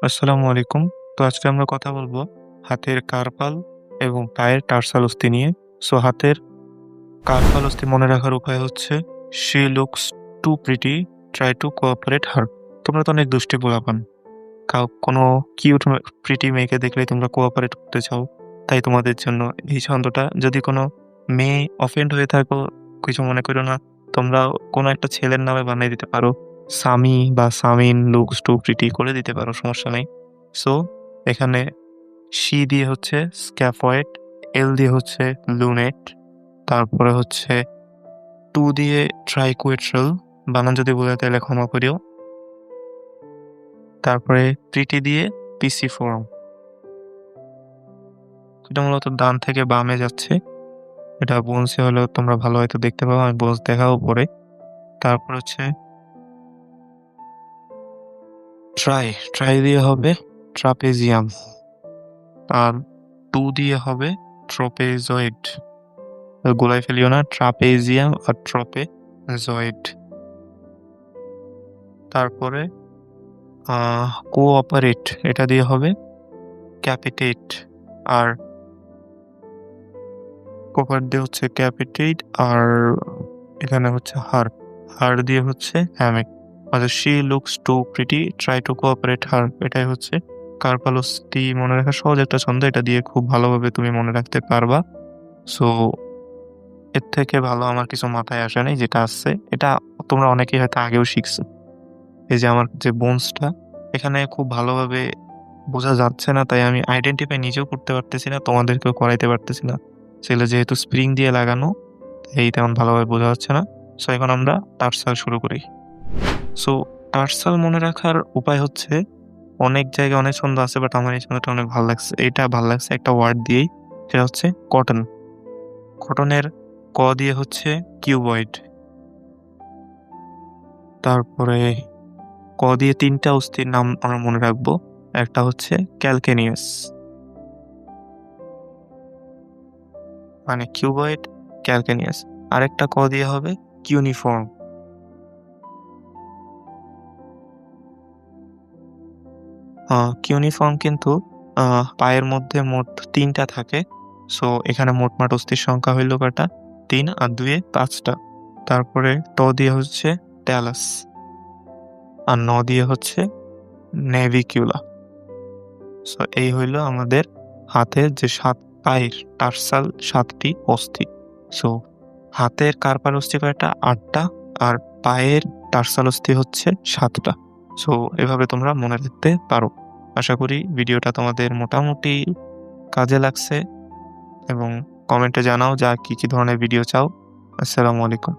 আসসালামু আলাইকুম। তো আজকে আমরা কথা বলবো হাতের কার্পাল এবং পায়ের টার্সাল অস্থি নিয়ে। হাতের কার্পাল অস্থি মনে রাখার উপায় হচ্ছে "She looks too pretty, try to cooperate her"। তোমরা তো অনেক দুষ্টু পোলাপান। কোনো কিউট প্রিটি মেয়েকে দেখলেই তোমরা কোঅপারেট করতে চাও। তাই তোমাদের জন্য এই ছন্দটা, যদি কোনো মেয়ে অফেন্ড হয়ে থাকো কিছু মনে করো না। তোমরা কোনো একটা ছেলের নামে বানিয়ে দিতে পারো। সামি বা সামিন লুকস টু প্রিটি করে দিতে পারো, সমস্যা নেই। সো এখানে সি দিয়ে হচ্ছে স্ক্যাফয়েড, এল দিয়ে হচ্ছে লুনেট, তারপরে হচ্ছে টু দিয়ে ট্রাইকুয়েট্রাল, বানান যদি বলে তাহলে ক্ষমা করিও। তারপরে প্রিটি দিয়ে পিসি ফোরাম। এটা মূলত ডান থেকে বামে যাচ্ছে। এটা বোনসে হলেও তোমরা ভালো হয়তো দেখতে পাবো, আমি বোনস দেখাবো পরে। তারপর হচ্ছে ট্রাই দিয়ে হবে ট্রাপেজিয়াম, আর টু দিয়ে হবে ট্রপেজয়েড। গোলাই ফেলিও না, ট্রাপেজিয়াম আর ট্রপেজয়েড। তারপরে কোঅপারেট, এটা দিয়ে হবে ক্যাপিটেট, আর কোপার দিয়ে হচ্ছে ক্যাপিটেট, আর এখানে হচ্ছে হার দিয়ে হচ্ছে হ্যামেক। She looks too pretty, try to cooperate her, এটাই হচ্ছে কার্পালোসটি মনে রাখা সহজ একটা ছন্দ। এটা দিয়ে খুব ভালোভাবে তুমি মনে রাখতে পারবা। সো এর থেকে ভালো আমার কিছু মাথায় আসে নাই, যেটা আসছে এটা তোমরা অনেকেই হয়তো আগেও শিখছো। এই যে আমার যে বোনসটা এখানে খুব ভালোভাবে বোঝা যাচ্ছে না, তাই আমি আইডেন্টিফাই নিজেও করতে পারতেছি না, তোমাদেরকেও করাইতে পারতেছি না। সেগুলো যেহেতু স্প্রিং দিয়ে লাগানো, এই তেমন ভালোভাবে বোঝা যাচ্ছে না। সো এখন আমরা টার্সাল শুরু করি। সো টার্সাল মনে রাখার উপায় হচ্ছে, অনেক জায়গায় অনেক ছন্দ আছে, বাট আমার এই ছন্দটা অনেক ভালো লাগছে। এটা ভালো লাগছে একটা ওয়ার্ড দিয়েই, সেটা হচ্ছে কটন। কটনের ক দিয়ে হচ্ছে কিউবয়েড। তারপরে ক দিয়ে তিনটা অস্থির নাম আমরা মনে রাখবো। একটা হচ্ছে ক্যালকেনিয়াস, মানে কিউবয়েড ক্যালকেনিয়াস। আরেকটা ক দিয়ে হবে কিউনিফর্ম। কিউনিফর্ম কিন্তু পায়ের মধ্যে মোট তিনটা থাকে। সো এখানে মোটমাট অস্থির সংখ্যা হইল কয়টা? ৩ আর ২ ৫টা। তারপরে ট দিয়ে হচ্ছে ট্যালাস, আর ন দিয়ে হচ্ছে নেভিকিউলা। সো এই হইল আমাদের হাতের যে পায়ের টার্সাল ৭টি অস্থি। সো হাতের কার্পাল অস্থি কয়টা? ৮টা, আর পায়ের টার্সাল অস্থি হচ্ছে ৭টা। সো এভাবে তোমরা মনে রাখতে পারো। আশা করি ভিডিওটা তোমাদের মোটামুটি কাজে লাগছে, এবং কমেন্টে জানাও যা কি কি ধরনের ভিডিও চাও। আসসালামু আলাইকুম।